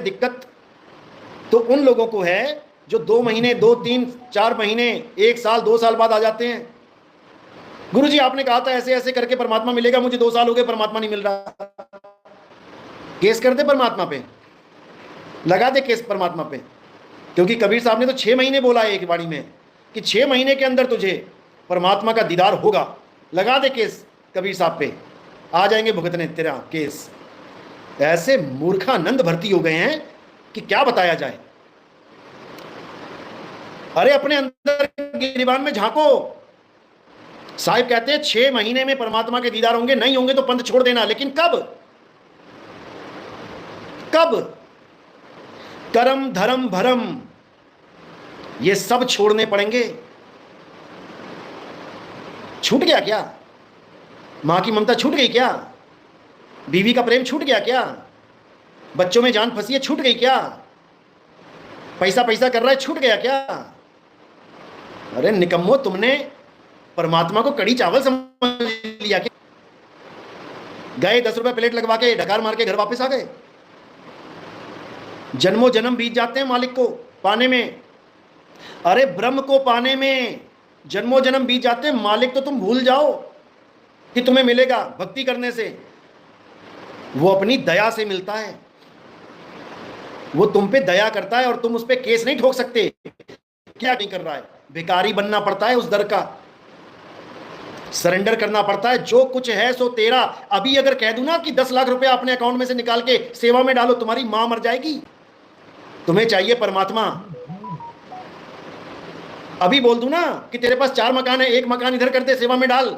दिक्कत तो उन लोगों को है जो 2 महीने, 2, 3, 4 महीने, 1 साल, 2 साल बाद आ जाते हैं। गुरुजी आपने कहा था ऐसे ऐसे करके परमात्मा मिलेगा, मुझे 2 साल हो गए परमात्मा नहीं मिल रहा। केस कर दे परमात्मा पे, लगा दे केस परमात्मा पे, क्योंकि कबीर साहब ने तो 6 महीने बोला है एक वाणी में कि 6 महीने के अंदर तुझे परमात्मा का दीदार होगा। लगा दे केस कबीर साहब पे, आ जाएंगे भुगतने तेरा केस। ऐसे मूर्खानंद भर्ती हो गए हैं कि क्या बताया जाए। अरे अपने अंदर गिरिबान में झांको। साहिब कहते हैं 6 महीने में परमात्मा के दीदार होंगे, नहीं होंगे तो पंथ छोड़ देना। लेकिन कब? कब? कर्म धर्म भरम ये सब छोड़ने पड़ेंगे। छूट गया क्या? मां की ममता छूट गई क्या? बीवी का प्रेम छूट गया क्या? बच्चों में जान फंसी है, छूट गई क्या? पैसा पैसा कर रहा है, छूट गया क्या? अरे निकम्मो, तुमने परमात्मा को कड़ी चावल समझ लिया क्या? गए 10 रुपए प्लेट लगवा के ढकार मार के घर वापस आ गए। जन्मों जन्म बीत जाते हैं मालिक को पाने में। अरे ब्रह्म को पाने में जन्मों जन्म बीत जाते हैं। मालिक तो तुम भूल जाओ कि तुम्हें मिलेगा भक्ति करने से। वो अपनी दया से मिलता है, वो तुम पे दया करता है और तुम उस पे केस नहीं ठोक सकते। क्या नहीं कर रहा है? भिखारी बनना पड़ता है उस दर का, सरेंडर करना पड़ता है। जो कुछ है सो तेरा। अभी अगर कह दूं ना कि 10 लाख रुपए अपने अकाउंट में से निकाल के सेवा में डालो, तुम्हारी मां मर जाएगी। तुम्हें चाहिए परमात्मा। अभी बोल दूं ना कि तेरे पास 4 मकान है, 1 मकान इधर कर दे, सेवा में डाल,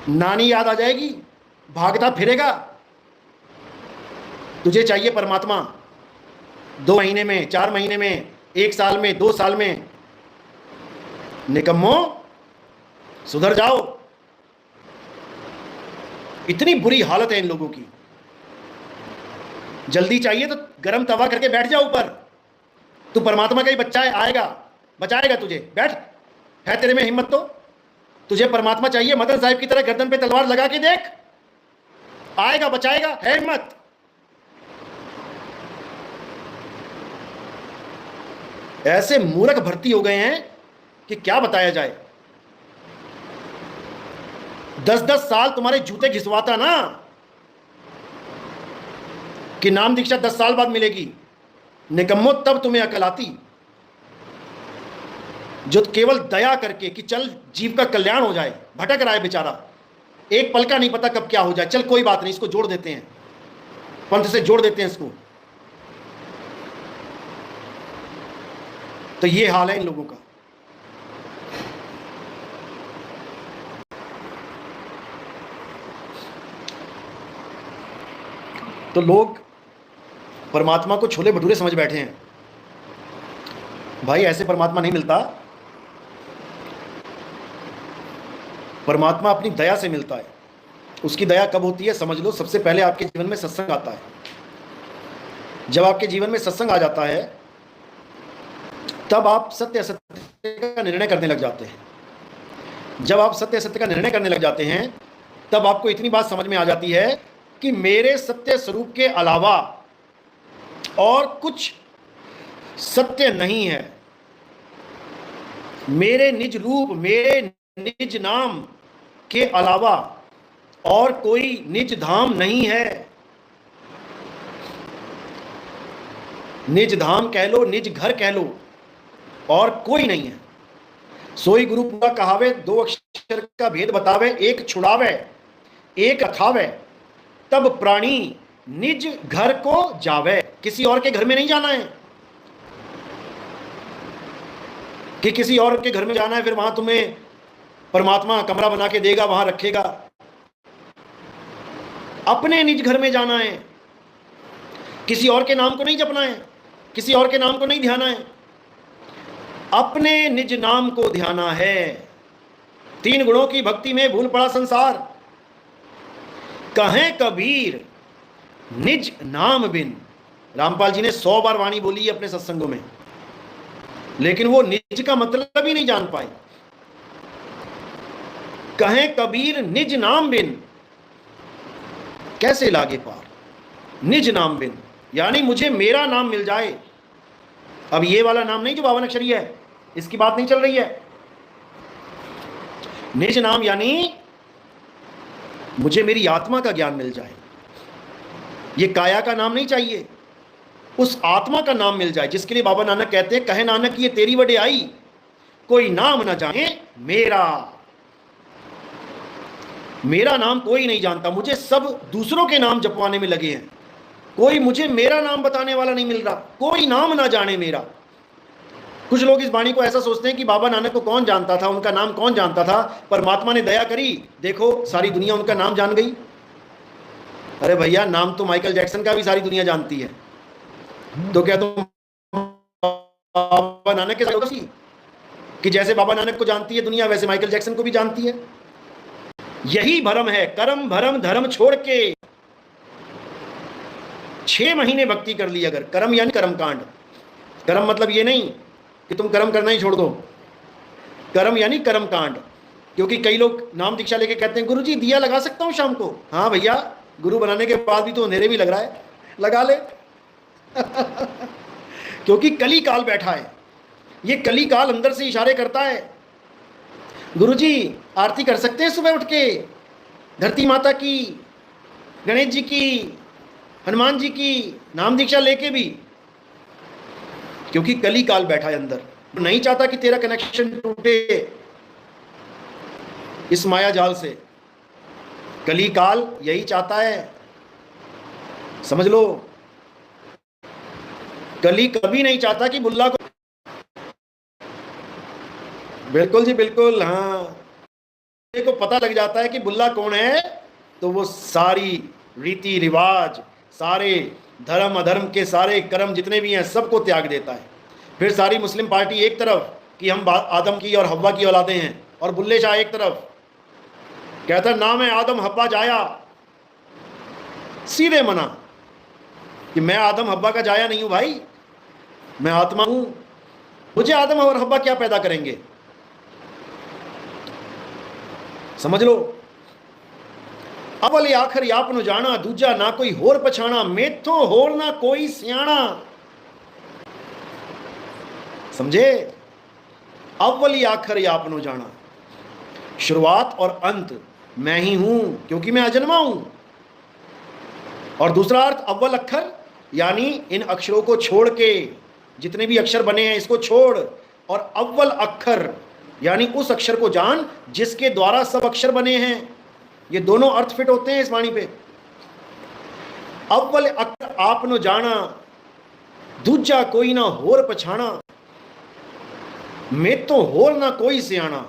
नानी याद आ जाएगी, भागता फिरेगा। तुझे चाहिए परमात्मा। 2 महीने में, 4 महीने में, 1 साल में, 2 साल में। निकम्मो सुधर जाओ। इतनी बुरी हालत है इन लोगों की। जल्दी चाहिए तो गरम तवा करके बैठ जा ऊपर। तू परमात्मा का ही बच्चा है, आएगा बचाएगा तुझे। बैठ, है तेरे में हिम्मत तो। तुझे परमात्मा चाहिए, मदन साहिब की तरह गर्दन पे तलवार लगा के देख, आएगा बचाएगा, है हिम्मत। ऐसे मूर्ख भर्ती हो गए हैं कि क्या बताया जाए। 10-10 साल तुम्हारे जूते घिसवाता ना कि नाम दीक्षा 10 साल बाद मिलेगी। निकम्मो, तब तुम्हें अकल आती। जो केवल दया करके कि चल जीव का कल्याण हो जाए, भटक रहा है बेचारा, एक पल का नहीं पता कब क्या हो जाए, चल कोई बात नहीं, इसको जोड़ देते हैं, पंथ से जोड़ देते हैं इसको। तो ये हाल है इन लोगों का। तो लोग परमात्मा को छोले भटूरे समझ बैठे हैं। भाई ऐसे परमात्मा नहीं मिलता। परमात्मा अपनी दया से मिलता है। उसकी दया कब होती है समझ लो। सबसे पहले आपके जीवन में सत्संग आता है। जब आपके जीवन में सत्संग आ जाता है तब आप सत्य असत्य का निर्णय करने लग जाते हैं। जब आप सत्य असत्य का निर्णय करने लग जाते हैं तब आपको इतनी बात समझ में आ जाती है कि मेरे सत्य स्वरूप के अलावा और कुछ सत्य नहीं है। मेरे निज रूप, मेरे निज नाम के अलावा और कोई निज धाम नहीं है। निज धाम कह लो, निज घर कह लो, और कोई नहीं है। सोई गुरु पूरा कहावे, 2 अक्षर का भेद बतावे, एक छुड़ावे एक रखावे, तब प्राणी निज घर को जावे। किसी और के घर में नहीं जाना है कि किसी और के घर में जाना है फिर वहां तुम्हें परमात्मा कमरा बना के देगा, वहां रखेगा। अपने निज घर में जाना है। किसी और के नाम को नहीं जपना है, किसी और के नाम को नहीं ध्याना है, अपने निज नाम को ध्याना है। 3 गुणों की भक्ति में भूल पड़ा संसार। कहें कबीर निज नाम बिन। रामपाल जी ने 100 बार वाणी बोली है अपने सत्संगों में, लेकिन वो निज का मतलब ही नहीं जान पाए। कहें कबीर निज नाम बिन, कैसे लागे पार। निज नाम बिन, यानी मुझे मेरा नाम मिल जाए। अब ये वाला नाम नहीं जो 52 अक्षरी है, इसकी बात नहीं चल रही है। निज नाम यानी मुझे मेरी आत्मा का ज्ञान मिल जाए। ये काया का नाम नहीं चाहिए, उस आत्मा का नाम मिल जाए, जिसके लिए बाबा नानक कहते हैं, कहे नानक ये तेरी वडियाई, कोई नाम ना जाने मेरा। मेरा नाम कोई नहीं जानता, मुझे सब दूसरों के नाम जपवाने में लगे हैं, कोई मुझे मेरा नाम बताने वाला नहीं मिल रहा, कोई नाम ना जाने मेरा। कुछ लोग इस वाणी को ऐसा सोचते हैं कि बाबा नानक को कौन जानता था, उनका नाम कौन जानता था, परमात्मा ने दया करी, देखो सारी दुनिया उनका नाम जान गई। अरे भैया, नाम तो माइकल जैक्सन का भी सारी दुनिया जानती है, तो क्या तुम बाबा नानक के साथ कि जैसे बाबा नानक को जानती है दुनिया, वैसे माइकल जैक्सन को भी जानती है? यही भरम है। कर्म भरम धर्म छोड़ के 6 महीने भक्ति कर ली अगर, कर्म यानी कर्म कांड, कर्म मतलब ये नहीं कि तुम कर्म करना ही छोड़ दो, कर्म यानी कर्म कांड। क्योंकि कई लोग नाम दीक्षा लेके कहते हैं गुरुजी दिया लगा सकता हूं शाम को। हाँ भैया, गुरु बनाने के बाद भी तो अंधेरे भी लग रहा है, लगा ले क्योंकि कली काल बैठा है, ये कली काल अंदर से इशारे करता है। गुरुजी आरती कर सकते हैं सुबह उठ के, धरती माता की, गणेश जी की, हनुमान जी की, नाम दीक्षा लेके भी, क्योंकि कली काल बैठा है अंदर, नहीं चाहता कि तेरा कनेक्शन टूटे इस माया जाल से। कली काल यही चाहता है, समझ लो। कली कभी नहीं चाहता कि बुल्ला को, बिल्कुल जी बिल्कुल, हाँ, को पता लग जाता है कि बुल्ला कौन है, तो वो सारी रीति रिवाज, सारे धर्म अधर्म के सारे कर्म जितने भी हैं सबको त्याग देता है। फिर सारी मुस्लिम पार्टी एक तरफ कि हम आदम की और हव्वा की औलादे हैं, और बुल्ले शाह एक तरफ कहता है नाम है आदम हव्वा जाया, सीधे मना कि मैं आदम हव्वा का जाया नहीं हूं भाई, मैं आत्मा हूं, मुझे आदम और हव्वा क्या पैदा करेंगे, समझ लो। अवल आखिर आपनो जाना, दूजा ना कोई होर पछाना, मेथो होर ना कोई सियाणा। समझे? अव्वली आखिर आपनो जाना, शुरुआत और अंत मैं ही हूं, क्योंकि मैं अजन्मा हूं। और दूसरा अर्थ अव्वल अक्षर यानी इन अक्षरों को छोड़ के, जितने भी अक्षर बने हैं इसको छोड़, और अव्वल अक्षर यानी उस अक्षर को जान जिसके द्वारा सब अक्षर बने हैं। ये दोनों अर्थ फिट होते हैं इस वाणी पे। अव्वल अक्षर आपनो जाना, दूजा कोई ना होर पछाना, मैं तो होर ना कोई सियाणा।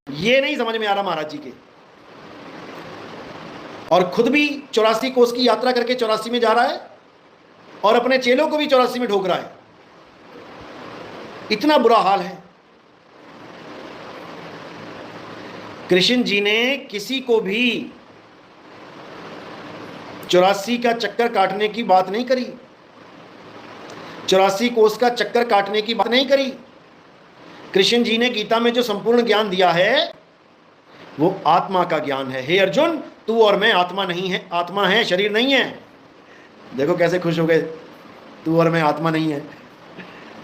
ये नहीं समझ में आ रहा महाराज जी के, और खुद भी 84 कोस की यात्रा करके 84 में जा रहा है, और अपने चेलों को भी 84 में ढोक रहा है। इतना बुरा हाल है। कृष्ण जी ने किसी को भी 84 का चक्कर काटने की बात नहीं करी, 84 कोस का चक्कर काटने की बात नहीं करी। कृष्ण जी ने गीता में जो संपूर्ण ज्ञान दिया है वो आत्मा का ज्ञान है। हे अर्जुन, तू और मैं आत्मा नहीं है, आत्मा है, शरीर नहीं है। देखो कैसे खुश हो गए, तू और मैं आत्मा नहीं है,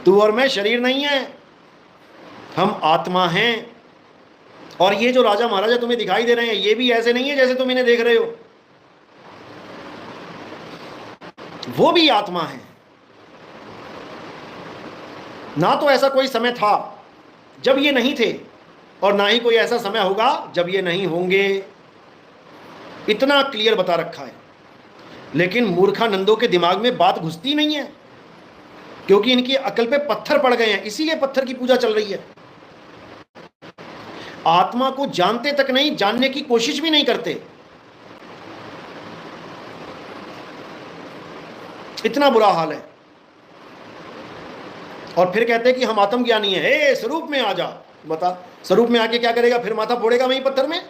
तू और मैं शरीर नहीं है, हम आत्मा हैं। और ये जो राजा महाराजा तुम्हें दिखाई दे रहे हैं ये भी ऐसे नहीं है जैसे तुम इन्हें देख रहे हो, वो भी आत्मा है। ना तो ऐसा कोई समय था जब ये नहीं थे, और ना ही कोई ऐसा समय होगा जब ये नहीं होंगे। इतना क्लियर बता रखा है। लेकिन मूर्खानंदों के दिमाग में बात घुसती नहीं है, क्योंकि इनकी अकल पे पत्थर पड़ गए हैं, इसीलिए पत्थर की पूजा चल रही है। आत्मा को जानते तक नहीं, जानने की कोशिश भी नहीं करते। इतना बुरा हाल है। और फिर कहते हैं कि हम आत्मज्ञानी हैं। हे स्वरूप में आ जा। बता, स्वरूप में आके क्या करेगा? फिर माथा फोड़ेगा वहीं पत्थर में?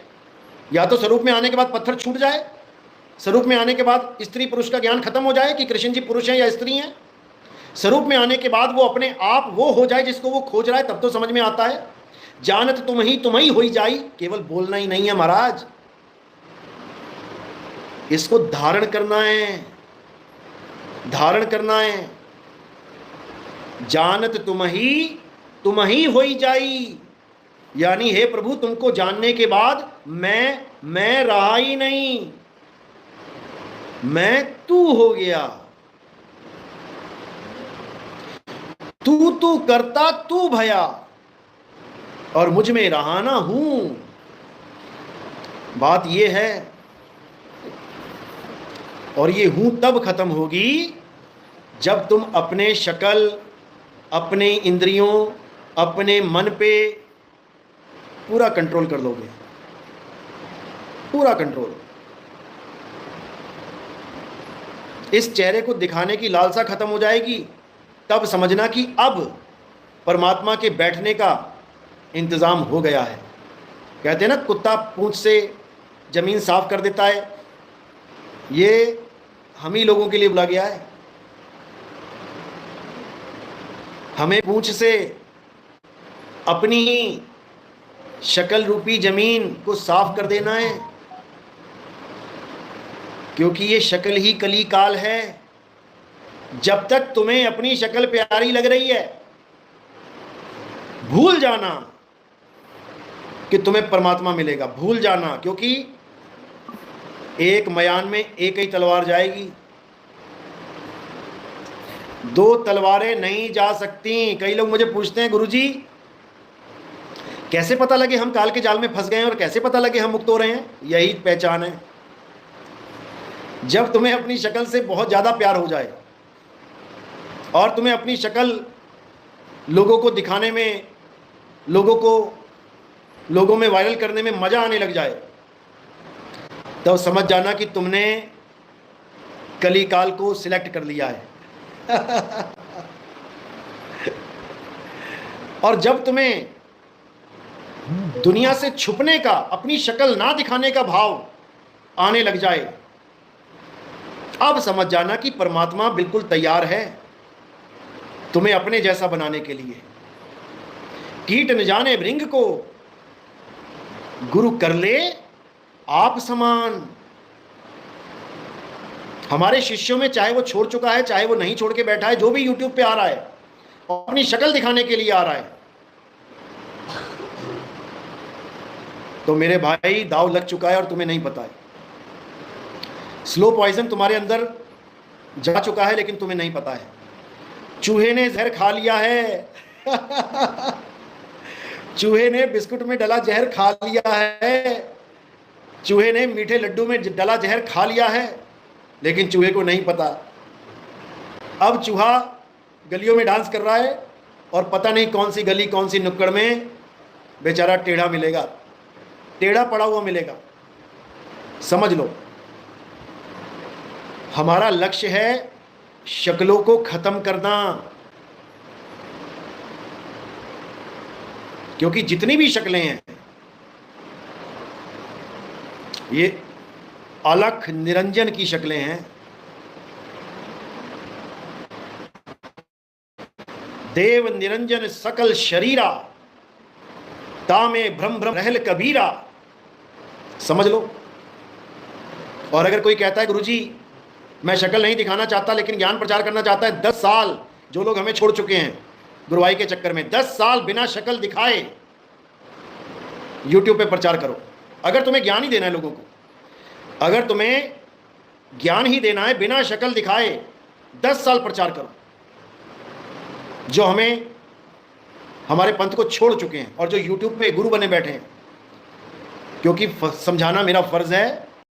या तो स्वरूप में आने के बाद पत्थर छूट जाए, स्वरूप में आने के बाद स्त्री पुरुष का ज्ञान खत्म हो जाए कि कृष्ण जी पुरुष हैं या स्त्री हैं। स्वरूप में आने के बाद वो अपने आप वो हो जाए जिसको वो खोज रहा है, तब तो समझ में आता है। जानत तुम ही हो जाई, केवल बोलना ही नहीं है महाराज, इसको धारण करना है। धारण करना है। जानत तुम ही होई जाई, यानी हे प्रभु तुमको जानने के बाद मैं रहा ही नहीं, मैं तू हो गया। तू करता तू भया और मुझ में रहा ना हूं। बात यह है, और ये हूं तब खत्म होगी जब तुम अपने शकल, अपने इंद्रियों, अपने मन पे पूरा कंट्रोल कर लोगे, पूरा कंट्रोल। इस चेहरे को दिखाने की लालसा खत्म हो जाएगी, तब समझना कि अब परमात्मा के बैठने का इंतज़ाम हो गया है। कहते हैं ना, कुत्ता पूंछ से ज़मीन साफ कर देता है, ये हम ही लोगों के लिए बुला गया है। हमें पूंछ से अपनी ही शक्ल रूपी ज़मीन को साफ कर देना है, क्योंकि ये शक्ल ही कली काल है। जब तक तुम्हें अपनी शक्ल प्यारी लग रही है, भूल जाना कि तुम्हें परमात्मा मिलेगा, भूल जाना, क्योंकि एक मयान में एक ही तलवार जाएगी, दो तलवारें नहीं जा सकती। कई लोग मुझे पूछते हैं, गुरुजी कैसे पता लगे हम काल के जाल में फंस गए हैं और कैसे पता लगे हम मुक्त हो रहे हैं? यही पहचान है, जब तुम्हें अपनी शक्ल से बहुत ज़्यादा प्यार हो जाए और तुम्हें अपनी शक्ल लोगों को दिखाने में, लोगों में वायरल करने में मज़ा आने लग जाए, तो समझ जाना कि तुमने कली काल को सिलेक्ट कर लिया है। और जब तुम्हें दुनिया से छुपने का, अपनी शक्ल ना दिखाने का भाव आने लग जाए, अब समझ जाना कि परमात्मा बिल्कुल तैयार है तुम्हें अपने जैसा बनाने के लिए। कीट न जाने भृंग को गुरु कर ले आप समान। हमारे शिष्यों में चाहे वो छोड़ चुका है, चाहे वो नहीं छोड़ के बैठा है, जो भी यूट्यूब पे आ रहा है और अपनी शक्ल दिखाने के लिए आ रहा है, तो मेरे भाई दाव लग चुका है और तुम्हें नहीं पता है। स्लो पॉइजन तुम्हारे अंदर जा चुका है लेकिन तुम्हें नहीं पता है। चूहे ने जहर खा लिया है। चूहे ने बिस्कुट में डला जहर खा लिया है, चूहे ने मीठे लड्डू में डला जहर खा लिया है, लेकिन चूहे को नहीं पता। अब चूहा गलियों में डांस कर रहा है और पता नहीं कौन सी गली, कौन सी नुक्कड़ में बेचारा टेढ़ा मिलेगा, टेढ़ा पड़ा हुआ मिलेगा। समझ लो, हमारा लक्ष्य है शक्लों को खत्म करना, क्योंकि जितनी भी शक्लें हैं ये अलख निरंजन की शक्लें हैं। देव निरंजन सकल शरीरा, तामे भ्रम भ्रम रहल कबीरा। समझ लो। और अगर कोई कहता है गुरुजी मैं शक्ल नहीं दिखाना चाहता लेकिन ज्ञान प्रचार करना चाहता है, 10 साल जो लोग हमें छोड़ चुके हैं गुरुवाई के चक्कर में, 10 साल बिना शक्ल दिखाए यूट्यूब पे प्रचार करो। अगर तुम्हें ज्ञान ही देना है लोगों को, अगर तुम्हें ज्ञान ही देना है बिना शक्ल दिखाए, 10 साल प्रचार करो। जो हमें, हमारे पंथ को छोड़ चुके हैं और जो यूट्यूब पे गुरु बने बैठे हैं, क्योंकि समझाना मेरा फर्ज है